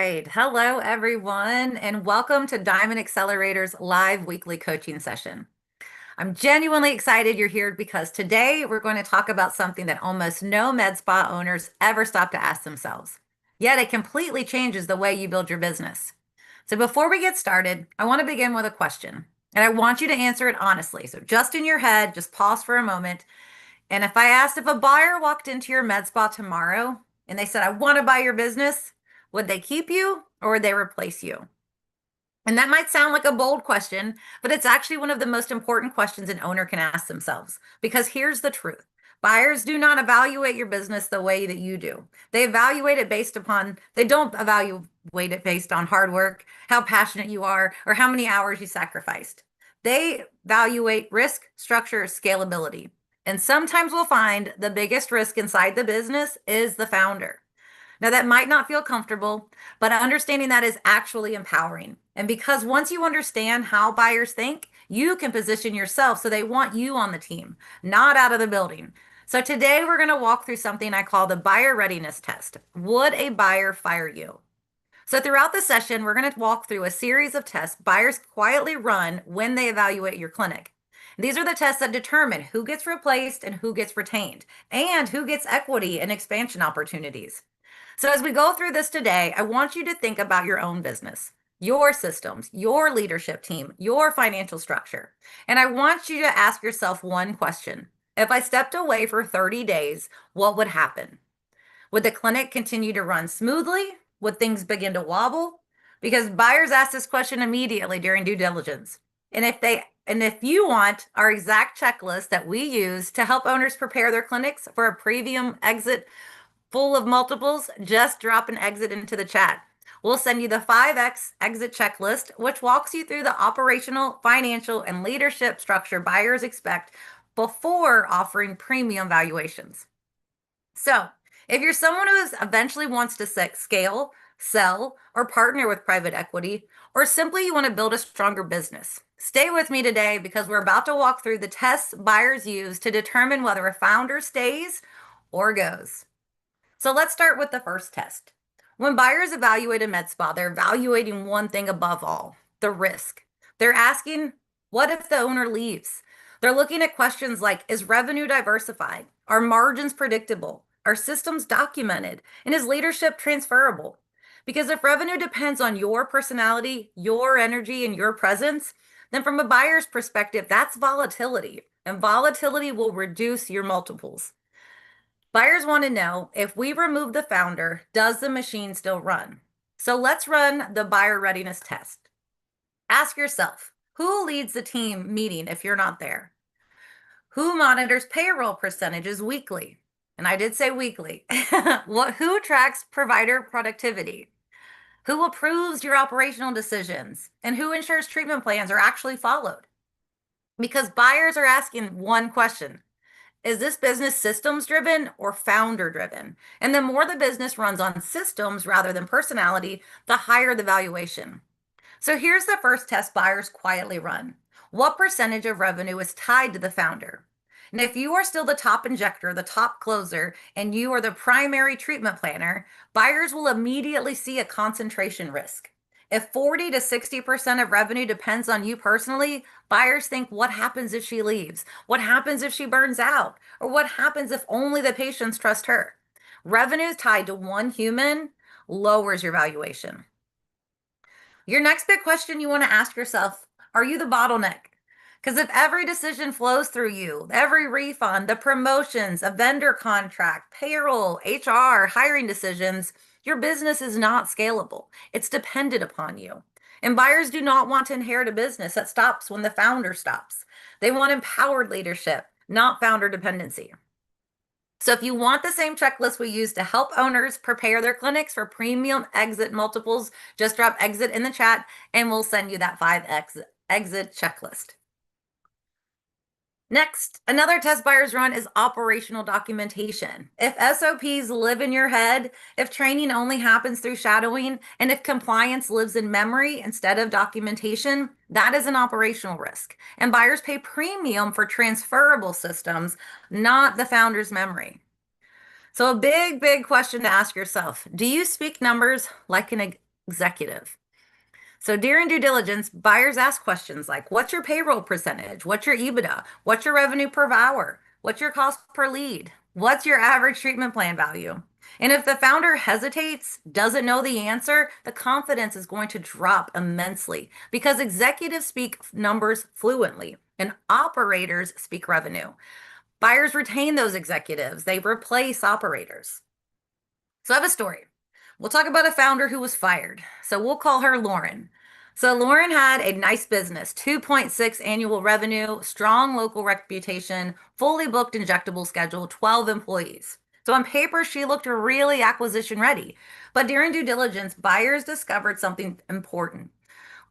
right. Hello, everyone, and welcome to Diamond Accelerator's live weekly coaching session. I'm genuinely excited you're here because today we're going to talk about something that almost no med spa owners ever stop to ask themselves. Yet it completely changes the way you build your business. So before we get started, I want to begin with a question, and I want you to answer it honestly. So just in your head, just pause for a moment. And if I asked if a buyer walked into your med spa tomorrow and they said, I want to buy your business, would they keep you or would they replace you? And that might sound like a bold question, but it's actually one of the most important questions an owner can ask themselves. Because here's the truth. Buyers do not evaluate your business the way that you do. They don't evaluate it based on hard work, how passionate you are, or how many hours you sacrificed. They evaluate risk, structure, scalability. And sometimes we'll find the biggest risk inside the business is the founder. Now, that might not feel comfortable, but understanding that is actually empowering. And because once you understand how buyers think, you can position yourself so they want you on the team, not out of the building. So today we're going to walk through something I call the Buyer Readiness Test. Would a buyer fire you? So throughout the session, we're going to walk through a series of tests buyers quietly run when they evaluate your clinic. These are the tests that determine who gets replaced and who gets retained, and who gets equity and expansion opportunities. So, as we go through this today, I want you to think about your own business, your systems, your leadership team, your financial structure. And I want you to ask yourself one question. If I stepped away for 30 days, what would happen? Would the clinic continue to run smoothly? Would things begin to wobble? Because buyers ask this question immediately during due diligence. And if you want our exact checklist that we use to help owners prepare their clinics for a premium exit full of multiples, just drop an exit into the chat. We'll send you the 5X exit checklist, which walks you through the operational, financial, and leadership structure buyers expect before offering premium valuations. So, if you're someone who eventually wants to scale, sell, or partner with private equity, or simply you want to build a stronger business, stay with me today because we're about to walk through the tests buyers use to determine whether a founder stays or goes. So let's start with the first test. When buyers evaluate a med spa, they're evaluating one thing above all, the risk. They're asking, what if the owner leaves? They're looking at questions like, is revenue diversified? Are margins predictable? Are systems documented? And is leadership transferable? Because if revenue depends on your personality, your energy, and your presence, then from a buyer's perspective, that's volatility. And volatility will reduce your multiples. Buyers want to know, if we remove the founder, does the machine still run? So let's run the buyer readiness test. Ask yourself, who leads the team meeting if you're not there? Who monitors payroll percentages weekly? And I did say weekly. Who tracks provider productivity? Who approves your operational decisions? And who ensures treatment plans are actually followed? Because buyers are asking one question. Is this business systems driven or founder driven? And the more the business runs on systems rather than personality, the higher the valuation. So here's the first test buyers quietly run. What percentage of revenue is tied to the founder? And if you are still the top injector, the top closer, and you are the primary treatment planner, buyers will immediately see a concentration risk. If 40 to 60% of revenue depends on you personally, buyers think, what happens if she leaves? What happens if she burns out? Or what happens if only the patients trust her? Revenue tied to one human lowers your valuation. Your next big question you want to ask yourself, are you the bottleneck? Because if every decision flows through you, every refund, the promotions, a vendor contract, payroll, HR, hiring decisions, your business is not scalable. It's dependent upon you. And buyers do not want to inherit a business that stops when the founder stops. They want empowered leadership, not founder dependency. So if you want the same checklist we use to help owners prepare their clinics for premium exit multiples, just drop exit in the chat and we'll send you that 5X exit checklist. Next, another test buyers run is operational documentation. If SOPs live in your head, if training only happens through shadowing, and if compliance lives in memory instead of documentation, that is an operational risk. And buyers pay premium for transferable systems, not the founder's memory. So a big question to ask yourself, do you speak numbers like an executive. So during due diligence, buyers ask questions like, what's your payroll percentage? What's your EBITDA? What's your revenue per hour? What's your cost per lead? What's your average treatment plan value? And if the founder hesitates, doesn't know the answer, the confidence is going to drop immensely because executives speak numbers fluently and operators speak revenue. Buyers retain those executives, they replace operators. So I have a story. We'll talk about a founder who was fired. So we'll call her Lauren. So Lauren had a nice business, 2.6 annual revenue, strong local reputation, fully booked injectable schedule, 12 employees. So on paper, she looked really acquisition ready. But during due diligence, buyers discovered something important.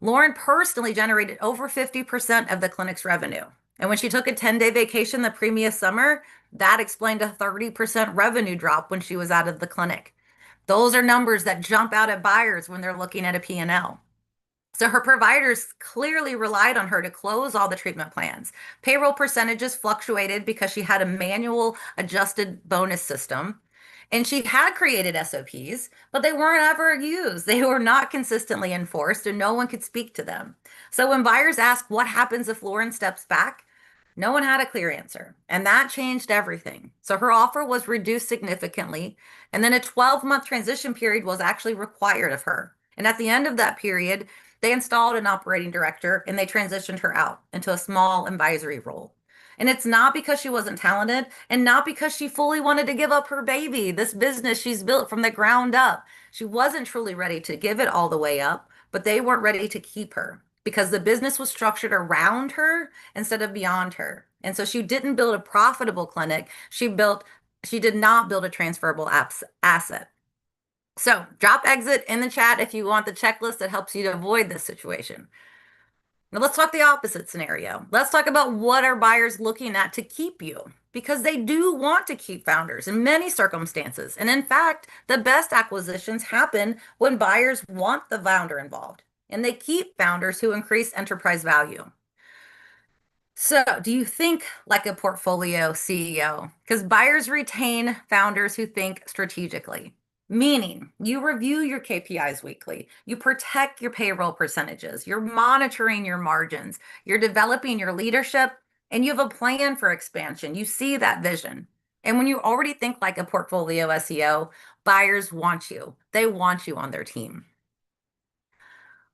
Lauren personally generated over 50% of the clinic's revenue. And when she took a 10-day vacation the previous summer, that explained a 30% revenue drop when she was out of the clinic. Those are numbers that jump out at buyers when they're looking at a P&L. So her providers clearly relied on her to close all the treatment plans. Payroll percentages fluctuated because she had a manual adjusted bonus system. And she had created SOPs, but they weren't ever used. They were not consistently enforced, and no one could speak to them. So when buyers ask what happens if Lauren steps back, no one had a clear answer. And that changed everything. So her offer was reduced significantly. And then a 12-month transition period was actually required of her. And at the end of that period, they installed an operating director and they transitioned her out into a small advisory role. And it's not because she wasn't talented and not because she fully wanted to give up her baby, this business she's built from the ground up. She wasn't truly ready to give it all the way up, but they weren't ready to keep her because the business was structured around her instead of beyond her. And so she didn't build a profitable clinic. She did not build a transferable asset. So drop exit in the chat if you want the checklist that helps you to avoid this situation. Now let's talk the opposite scenario. Let's talk about what are buyers looking at to keep you because they do want to keep founders in many circumstances. And in fact, the best acquisitions happen when buyers want the founder involved and they keep founders who increase enterprise value. So, do you think like a portfolio CEO? Because buyers retain founders who think strategically, meaning you review your KPIs weekly, you protect your payroll percentages, you're monitoring your margins, you're developing your leadership, and you have a plan for expansion. You see that vision. And when you already think like a portfolio SEO, buyers want you. They want you on their team.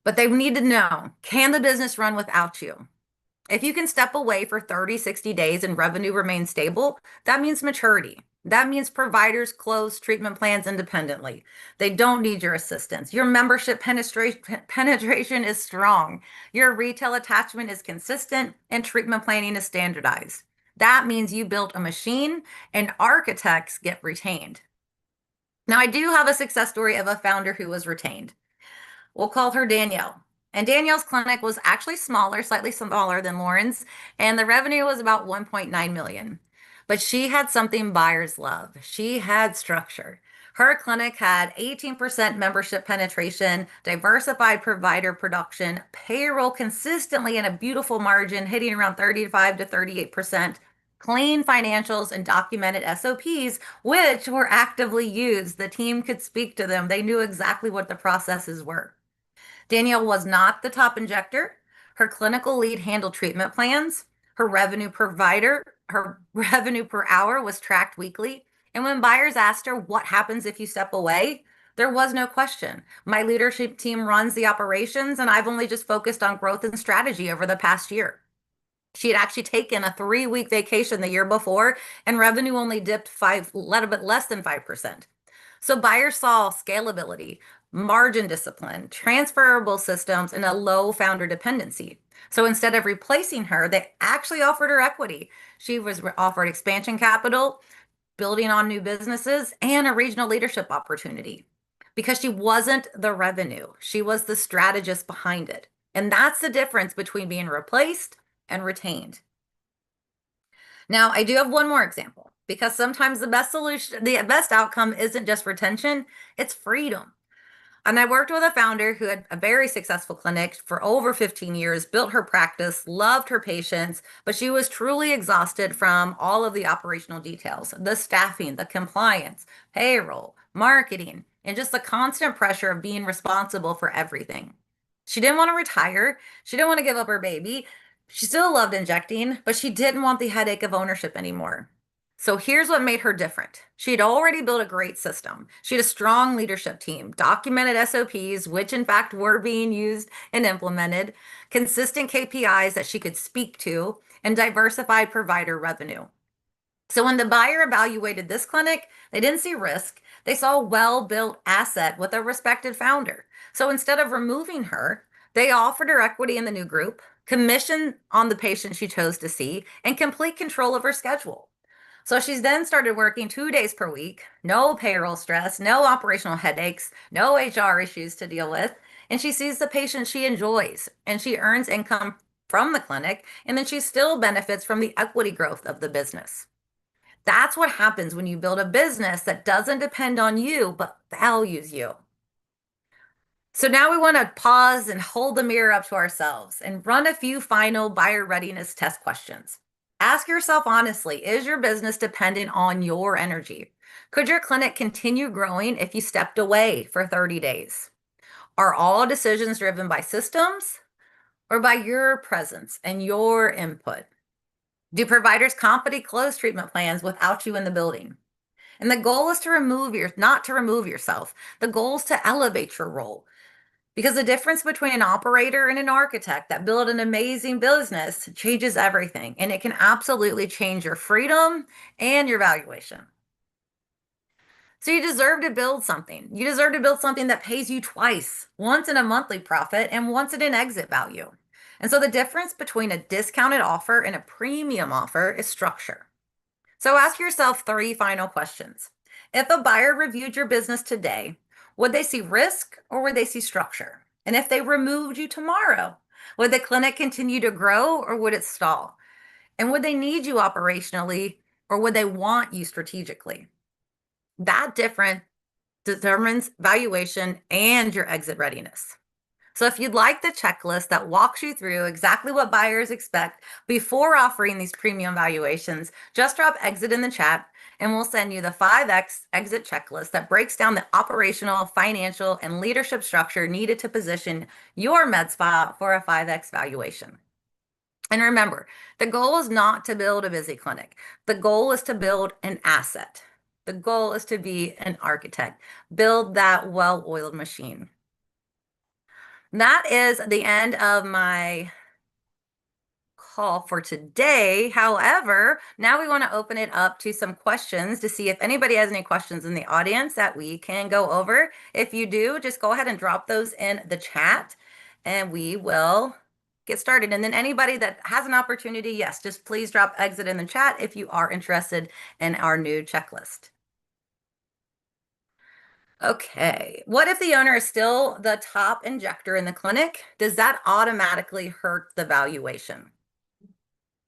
But they need to know, can the business run without you? If you can step away for 30, 60 days and revenue remains stable, that means maturity. That means providers close treatment plans independently. They don't need your assistance. Your membership penetration is strong. Your retail attachment is consistent and treatment planning is standardized. That means you built a machine and architects get retained. Now, I do have a success story of a founder who was retained. We'll call her Danielle. And Danielle's clinic was actually smaller, slightly smaller than Lauren's, and the revenue was about 1.9 million. But she had something buyers love. She had structure. Her clinic had 18% membership penetration, diversified provider production, payroll consistently in a beautiful margin, hitting around 35 to 38%, clean financials, and documented SOPs, which were actively used. The team could speak to them. They knew exactly what the processes were. Danielle was not the top injector. Her clinical lead handled treatment plans. Her revenue per hour was tracked weekly. And when buyers asked her what happens if you step away, there was no question. My leadership team runs the operations, and I've only just focused on growth and strategy over the past year. She had actually taken a 3-week vacation the year before, and revenue only dipped a little bit less than 5%. So buyers saw scalability, margin discipline, transferable systems, and a low founder dependency. So instead of replacing her, they actually offered her equity. She was offered expansion capital, building on new businesses, and a regional leadership opportunity because she wasn't the revenue. She was the strategist behind it. And that's the difference between being replaced and retained. Now, I do have one more example because sometimes the best outcome isn't just retention, it's freedom. And I worked with a founder who had a very successful clinic for over 15 years, built her practice, loved her patients, but she was truly exhausted from all of the operational details, the staffing, the compliance, payroll, marketing. and just the constant pressure of being responsible for everything. She didn't want to retire. She didn't want to give up her baby. She still loved injecting, but she didn't want the headache of ownership anymore. So here's what made her different. She had already built a great system. She had a strong leadership team, documented SOPs, which in fact were being used and implemented, consistent KPIs that she could speak to, and diversified provider revenue. So when the buyer evaluated this clinic, they didn't see risk. They saw a well-built asset with a respected founder. So instead of removing her, they offered her equity in the new group, commission on the patient she chose to see, and complete control of her schedule. So she's then started working 2 days per week, no payroll stress, no operational headaches, no HR issues to deal with. And she sees the patient she enjoys, and she earns income from the clinic, and then she still benefits from the equity growth of the business. That's what happens when you build a business that doesn't depend on you, but values you. So now we want to pause and hold the mirror up to ourselves and run a few final buyer readiness test questions. Ask yourself honestly, is your business dependent on your energy? Could your clinic continue growing if you stepped away for 30 days? Are all decisions driven by systems or by your presence and your input? Do providers confidently close treatment plans without you in the building? And the goal is to not to remove yourself. The goal is to elevate your role. Because the difference between an operator and an architect that build an amazing business changes everything. And it can absolutely change your freedom and your valuation. So you deserve to build something. You deserve to build something that pays you twice, once in a monthly profit and once in an exit value. And so the difference between a discounted offer and a premium offer is structure. So ask yourself 3 final questions. If a buyer reviewed your business today, would they see risk or would they see structure? And if they removed you tomorrow, would the clinic continue to grow or would it stall? And would they need you operationally or would they want you strategically? That difference determines valuation and your exit readiness. So if you'd like the checklist that walks you through exactly what buyers expect before offering these premium valuations, just drop exit in the chat and we'll send you the 5X exit checklist that breaks down the operational, financial, and leadership structure needed to position your med spa for a 5X valuation. And remember, the goal is not to build a busy clinic. The goal is to build an asset. The goal is to be an architect, build that well-oiled machine. That is the end of my call for today. However, now we want to open it up to some questions to see if anybody has any questions in the audience that we can go over. If you do, just go ahead and drop those in the chat and we will get started. And then anybody that has an opportunity, yes, just please drop exit in the chat if you are interested in our new checklist. Okay, what if the owner is still the top injector in the clinic? Does that automatically hurt the valuation?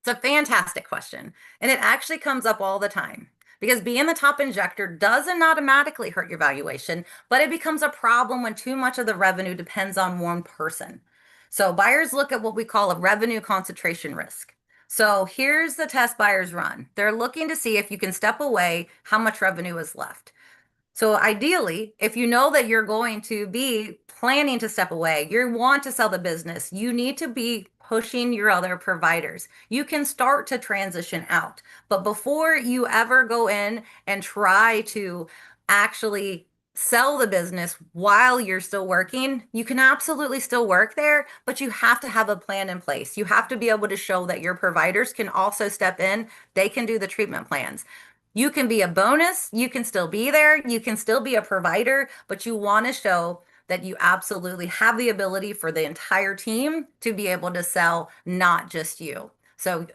It's a fantastic question, and it actually comes up all the time because being the top injector doesn't automatically hurt your valuation, but it becomes a problem when too much of the revenue depends on one person. So buyers look at what we call a revenue concentration risk. So here's the test buyers run. They're looking to see if you can step away, how much revenue is left. So ideally, if you know that you're going to be planning to step away, you want to sell the business, you need to be pushing your other providers. You can start to transition out, but before you ever go in and try to actually sell the business while you're still working, you can absolutely still work there, but you have to have a plan in place. You have to be able to show that your providers can also step in. They can do the treatment plans. You can be a bonus, you can still be there, you can still be a provider, but you want to show that you absolutely have the ability for the entire team to be able to sell, not just you. So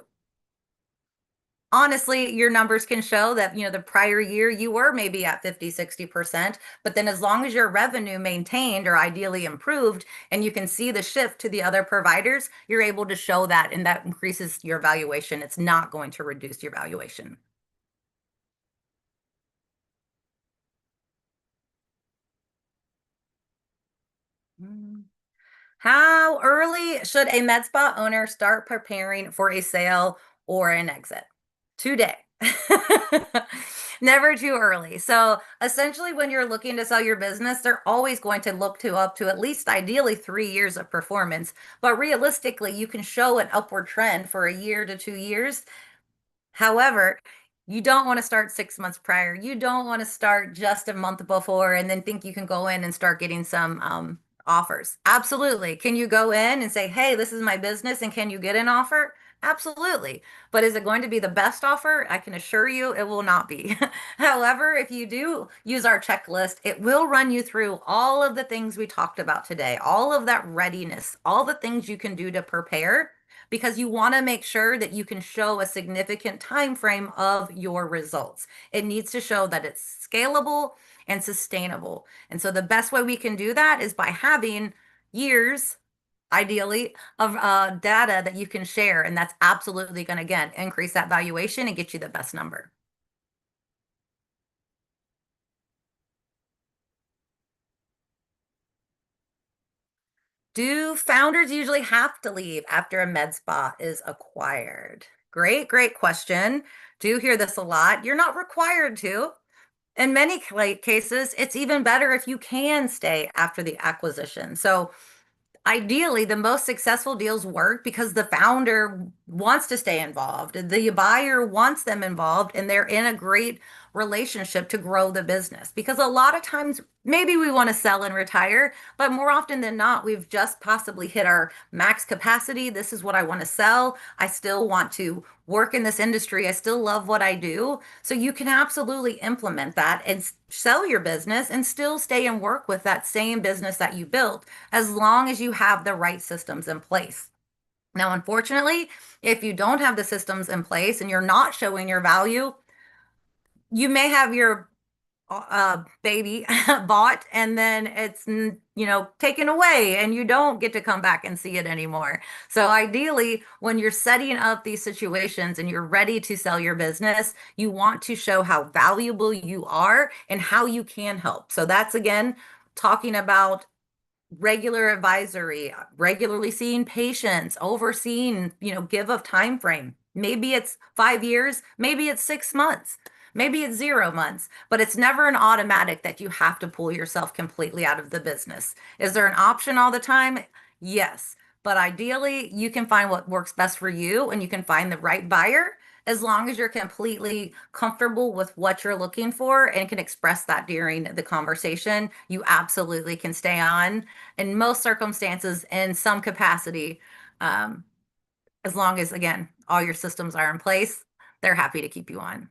honestly, your numbers can show that, the prior year you were maybe at 50, 60%, but then as long as your revenue maintained or ideally improved, and you can see the shift to the other providers, you're able to show that, and that increases your valuation. It's not going to reduce your valuation. How early should a med spa owner start preparing for a sale or an exit? Today. Never too early. So essentially, when you're looking to sell your business, they're always going to look to up to at least ideally 3 years of performance. But realistically, you can show an upward trend for a year to 2 years. However, you don't want to start 6 months prior. You don't want to start just a month before and then think you can go in and start getting some offers. Absolutely. Can you go in and say, hey, this is my business and can you get an offer? Absolutely. But is it going to be the best offer? I can assure you it will not be. However, if you do use our checklist, it will run you through all of the things we talked about today, all of that readiness, all the things you can do to prepare because you want to make sure that you can show a significant time frame of your results. It needs to show that it's scalable and sustainable. And so the best way we can do that is by having years, ideally, of data that you can share. And that's absolutely going to, again, increase that valuation and get you the best number. Do founders usually have to leave after a med spa is acquired? Great, great question. Do hear this a lot. You're not required to. In many cases, it's even better if you can stay after the acquisition. So ideally, the most successful deals work because the founder wants to stay involved. The buyer wants them involved, and they're in a great relationship to grow the business. Because a lot of times, maybe we want to sell and retire, but more often than not, we've just possibly hit our max capacity. This is what I want to sell. I still want to work in this industry. I still love what I do. So you can absolutely implement that and sell your business and still stay and work with that same business that you built as long as you have the right systems in place. Now, unfortunately, if you don't have the systems in place and you're not showing your value, you may have your baby bought and then it's taken away and you don't get to come back and see it anymore. So ideally, when you're setting up these situations and you're ready to sell your business, you want to show how valuable you are and how you can help. So that's again talking about regular advisory, regularly seeing patients, overseeing, give a time frame. Maybe it's 5 years, maybe it's 6 months, maybe it's 0 months, but it's never an automatic that you have to pull yourself completely out of the business. Is there an option all the time? Yes. But ideally, you can find what works best for you and you can find the right buyer as long as you're completely comfortable with what you're looking for and can express that during the conversation. You absolutely can stay on in most circumstances in some capacity, um, as long as, again, all your systems are in place, they're happy to keep you on.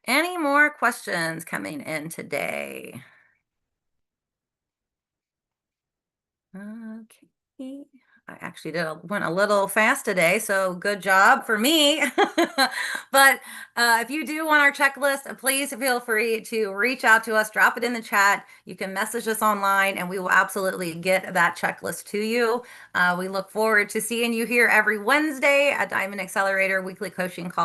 Any more questions coming in today? Okay. I actually went a little fast today, so good job for me. But if you do want our checklist, please feel free to reach out to us, drop it in the chat. You can message us online, and we will absolutely get that checklist to you. We look forward to seeing you here every Wednesday at Diamond Accelerator Weekly Coaching Call.